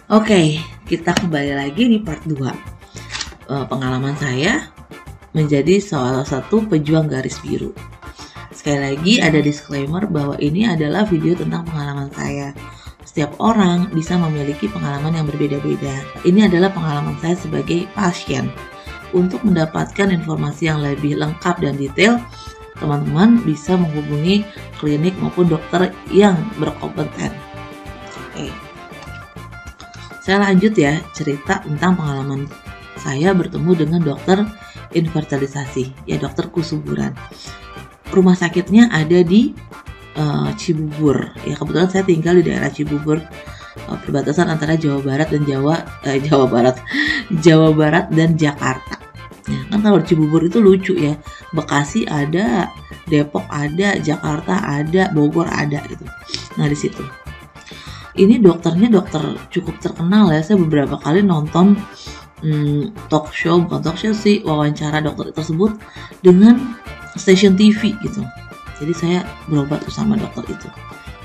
Oke, kita kembali lagi di part 2. Pengalaman saya menjadi salah satu pejuang garis biru. Sekali lagi ada disclaimer bahwa ini adalah video tentang pengalaman saya. Setiap orang bisa memiliki pengalaman yang berbeda-beda. Ini adalah pengalaman saya sebagai pasien. Untuk mendapatkan informasi yang lebih lengkap dan detail, teman-teman bisa menghubungi klinik maupun dokter yang berkompeten. Oke. Saya lanjut ya, cerita tentang pengalaman saya bertemu dengan dokter infertilisasi, ya dokter kusuburan. Rumah sakitnya ada di Cibubur. Ya kebetulan saya tinggal di daerah Cibubur, perbatasan antara Jawa Barat dan Jawa Barat dan Jakarta. Ya, kan kalau Cibubur itu lucu ya, Bekasi ada, Depok ada, Jakarta ada, Bogor ada gitu. Nah di situ. Ini dokternya dokter cukup terkenal ya. Saya beberapa kali nonton bukan talk show sih, wawancara dokter tersebut dengan stasiun TV gitu. Jadi saya berobat tuh sama dokter itu,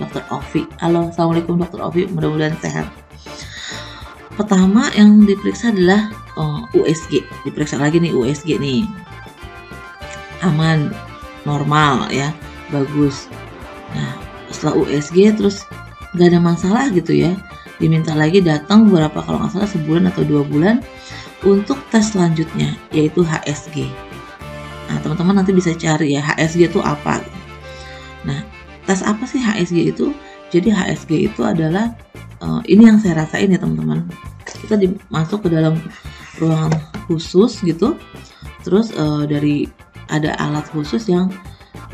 dokter Ovi. Halo, assalamualaikum dokter Ovi, mudah-mudahan sehat. Pertama yang diperiksa adalah USG. Diperiksa lagi nih USG nih, aman, normal ya, bagus. Nah setelah USG terus nggak ada masalah gitu ya, diminta lagi datang berapa, kalau nggak salah sebulan atau 2 bulan untuk tes selanjutnya, yaitu HSG. Nah teman-teman nanti bisa cari ya HSG itu apa. Nah tes apa sih HSG itu? Jadi HSG itu adalah ini yang saya rasain ya teman-teman. Kita masuk ke dalam ruangan khusus gitu, terus dari ada alat khusus yang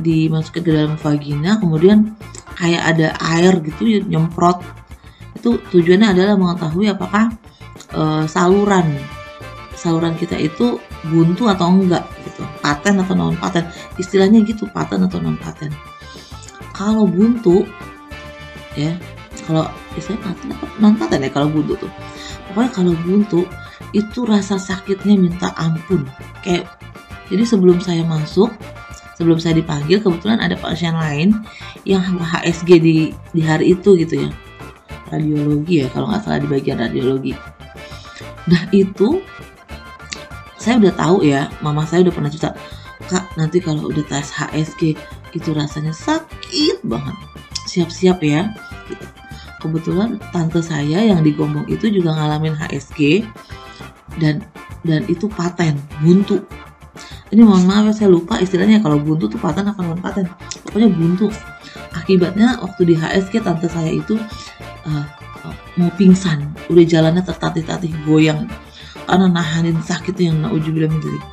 dimasukin ke dalam vagina, kemudian kayak ada air gitu ya, nyemprot. Itu tujuannya adalah mengetahui apakah saluran kita itu buntu atau enggak gitu, paten atau non paten, istilahnya gitu, paten atau non paten. Kalau buntu ya, kalau istilahnya paten atau non paten ya kalau buntu tuh, pokoknya kalau buntu itu rasa sakitnya minta ampun. Kayak jadi sebelum saya dipanggil, kebetulan ada pasien lain yang HSG di hari itu gitu ya, radiologi ya kalau nggak salah, di bagian radiologi. Nah itu saya udah tahu ya, mama saya udah pernah cerita, Kak nanti kalau udah tes HSG itu rasanya sakit banget, siap-siap ya gitu. Kebetulan tante saya yang di Gombong itu juga ngalamin HSG dan itu paten, buntu. Ini mohon maaf ya, saya lupa istilahnya kalau buntu tuh paten apa non paten, pokoknya buntu. Akibatnya waktu di HSG tante saya itu mau pingsan, udah jalannya tertatih-tatih goyang karena nahanin sakit yang nauzubillah min dzalik.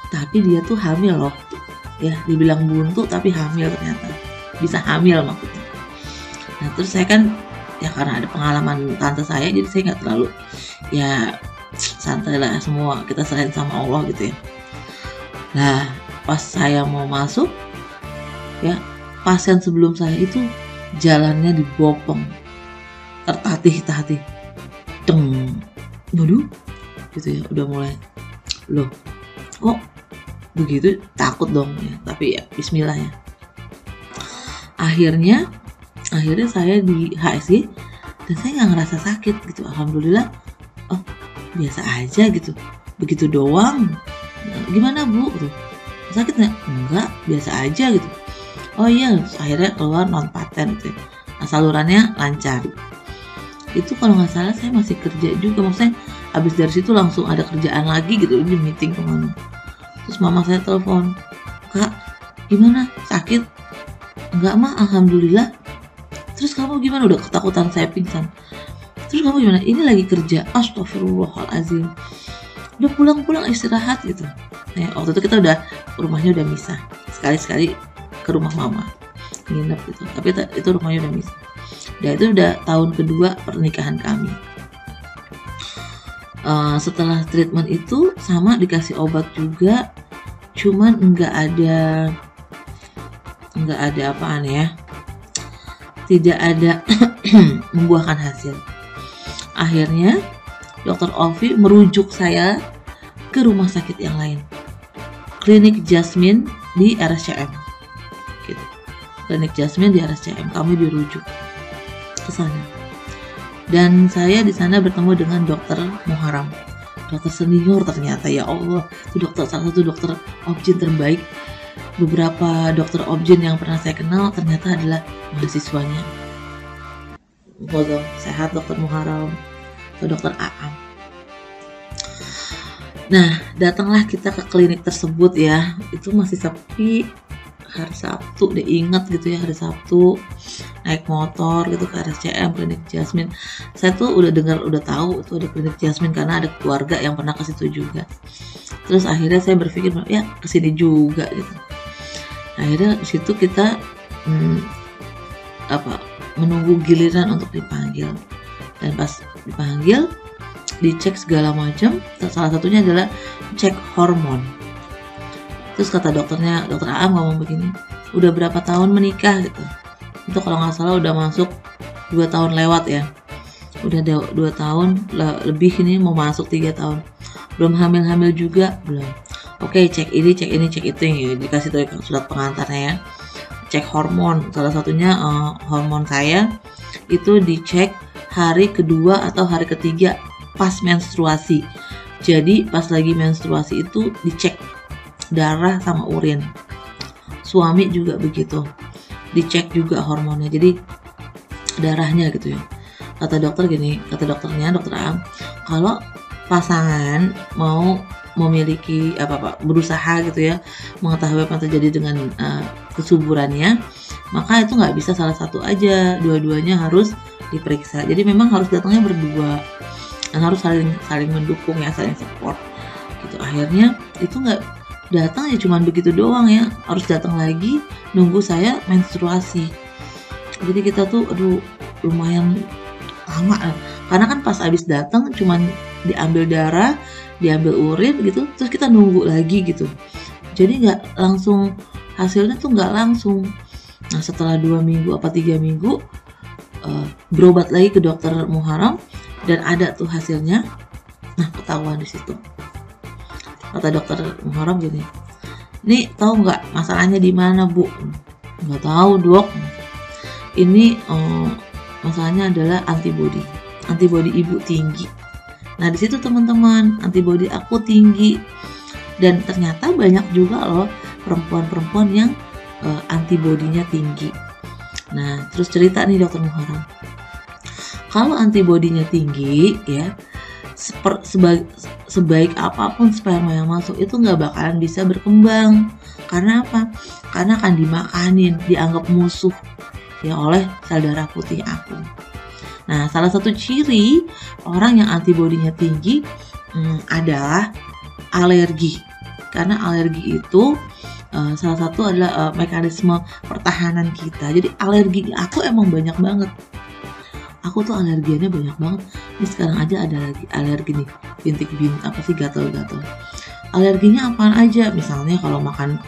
Tapi dia tuh hamil loh ya, dibilang buntu tapi hamil, ternyata bisa hamil maksudnya. Nah terus saya kan ya karena ada pengalaman tante saya, jadi saya nggak terlalu ya, santai lah, semua kita serahin sama Allah gitu ya. Nah pas saya mau masuk ya, pasien sebelum saya itu jalannya dibopong, tertatih-tatih, waduh gitu ya, udah mulai loh kok begitu, takut dong ya, tapi ya bismillah ya. Akhirnya saya di HSG dan saya nggak ngerasa sakit gitu, alhamdulillah. Oh biasa aja gitu, begitu doang. Gimana bu? Gitu. Sakit nggak? Enggak, biasa aja gitu. Oh iya, akhirnya keluar non paten gitu. Nah, salurannya lancar. Itu kalau nggak salah saya masih kerja juga, maksudnya habis dari situ langsung ada kerjaan lagi gitu, di meeting kemana. Terus mama saya telepon, Kak gimana, sakit? Enggak mah, alhamdulillah. Terus kamu gimana? Udah ketakutan saya pingsan. Terus kamu gimana? Ini lagi kerja. Astagfirullahaladzim. Udah pulang istirahat gitu. Nah, waktu itu kita rumahnya udah misah. Sekali-sekali ke rumah mama nginep gitu. Tapi itu rumahnya udah misah. Dan itu udah tahun kedua pernikahan kami. Setelah treatment itu sama dikasih obat juga, cuman nggak ada apaan ya, tidak ada membuahkan hasil. Akhirnya Dr. Ovi merujuk saya ke rumah sakit yang lain, Klinik Jasmine di RSCM gitu. Klinik Jasmine di RSCM, kami dirujuk ke sana. Dan saya di sana bertemu dengan dokter Muharram, dokter senior ternyata, ya Allah, itu salah satu dokter obgyn terbaik. Beberapa dokter obgyn yang pernah saya kenal ternyata adalah mahasiswanya. Semoga sehat dokter Muharram atau dokter Aam. Nah, datanglah kita ke klinik tersebut ya. Itu masih sepi, hari Sabtu, dia ingat gitu ya, hari Sabtu naik motor gitu ke RSCM, klinik Jasmine. Saya tuh udah tahu itu ada klinik Jasmine karena ada keluarga yang pernah ke situ juga. Terus akhirnya saya berpikir ya ke sini juga gitu. Akhirnya di situ kita menunggu giliran untuk dipanggil. Dan pas dipanggil, dicek segala macam, salah satunya adalah cek hormon. Terus kata dokternya, dokter Aam ngomong begini, udah berapa tahun menikah gitu. Itu kalau nggak salah udah masuk 2 tahun lewat ya, udah 2 tahun lebih, ini mau masuk 3 tahun. Belum hamil juga, belum. Oke, cek ini, cek itu, ya dikasih tahu surat pengantarnya ya. Cek hormon, salah satunya hormon saya itu dicek hari kedua atau hari ketiga pas menstruasi. Jadi pas lagi menstruasi itu dicek darah sama urin. Suami juga begitu, dicek juga hormonnya, jadi darahnya gitu ya. Kata dokternya, dokter Aam, kalau pasangan mau memiliki berusaha gitu ya, mengetahui apa yang terjadi dengan kesuburannya, maka itu nggak bisa salah satu aja, dua-duanya harus diperiksa. Jadi memang harus datangnya berdua dan harus saling mendukung ya, saling support gitu. Akhirnya itu nggak datang ya cuman begitu doang ya, harus datang lagi nunggu saya menstruasi. Jadi kita tuh lumayan lama karena kan pas abis datang cuman diambil darah, diambil urin gitu, terus kita nunggu lagi gitu. Jadi nggak langsung, hasilnya tuh nggak langsung. Nah setelah 2 minggu 3 minggu berobat lagi ke dokter Muharram dan ada tuh hasilnya. Nah ketahuan di situ. Kata dokter Muharram gini, "Nih tahu nggak masalahnya di mana, Bu?" "Nggak tahu, Dok." "Ini masalahnya adalah antibodi ibu tinggi." Nah di situ teman-teman, antibodi aku tinggi, dan ternyata banyak juga loh perempuan-perempuan yang antibodinya tinggi. Nah terus cerita nih dokter Muharram, kalau antibodinya tinggi ya, sebaik apapun sperma yang masuk itu nggak bakalan bisa berkembang. Karena apa? Karena akan dimakanin, dianggap musuh ya oleh sel darah putih aku. Nah salah satu ciri orang yang antibodinya tinggi adalah alergi. Karena alergi itu salah satu adalah mekanisme pertahanan kita. Jadi alergi aku emang banyak banget. Aku tuh alerginya banyak banget. Ini sekarang aja ada alergi nih, gatal-gatal. Alerginya apaan aja? Misalnya kalau makan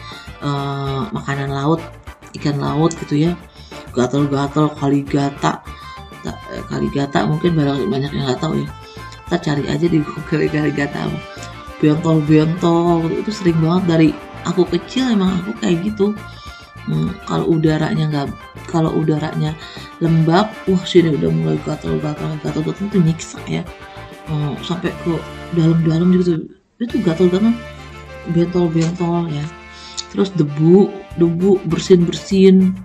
makanan laut, ikan laut gitu ya, gatal-gatal, kaligata mungkin banyak yang nggak tahu ya. Kita cari aja di Google kaligata, bentol itu sering banget dari aku kecil, emang aku kayak gitu. Kalau udaranya lembab, sini udah mulai gatal itu nyiksa ya, sampai ke dalam gitu, itu gatal-gatal, bentol ya. Terus debu bersin,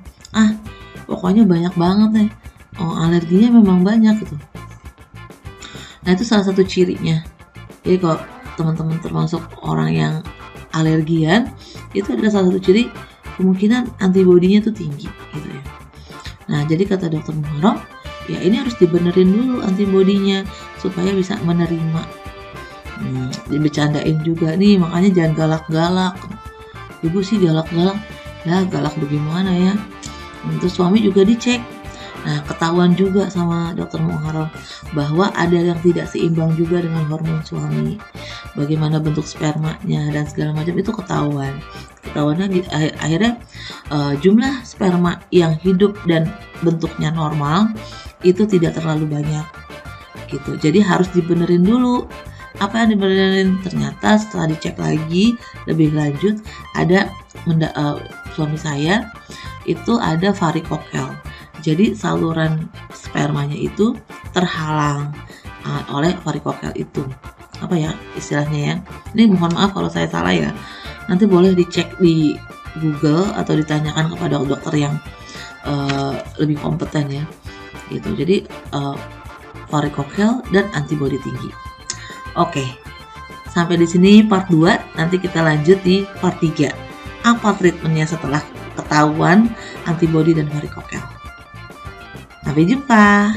pokoknya banyak banget nih. Alerginya memang banyak gitu. Nah itu salah satu cirinya. Jadi kalau teman-teman termasuk orang yang alergian, itu adalah salah satu ciri kemungkinan antibodinya tuh tinggi gitu ya. Nah jadi kata dokter Muharram, ya ini harus dibenerin dulu antibodinya supaya bisa menerima. Dibecandain juga nih, makanya jangan galak-galak. Ibu sih galak-galak, ya galak bagaimana ya. Terus suami juga dicek. Nah ketahuan juga sama dokter Muharram bahwa ada yang tidak seimbang juga dengan hormon suami, bagaimana bentuk spermanya dan segala macam itu ketahuannya akhirnya jumlah sperma yang hidup dan bentuknya normal itu tidak terlalu banyak gitu. Jadi harus dibenerin dulu. Apa yang dibenerin? Ternyata setelah dicek lagi lebih lanjut, ada suami saya itu ada varikokel. Jadi saluran spermanya itu terhalang oleh varikokel itu. Apa ya istilahnya ya? Ini mohon maaf kalau saya salah ya. Nanti boleh dicek di Google atau ditanyakan kepada dokter yang lebih kompeten ya. Gitu. Jadi varikokel dan antibodi tinggi. Oke. Sampai di sini part 2. Nanti kita lanjut di part 3. Apa treatmentnya setelah ketahuan antibodi dan varikokel? Sampai jumpa.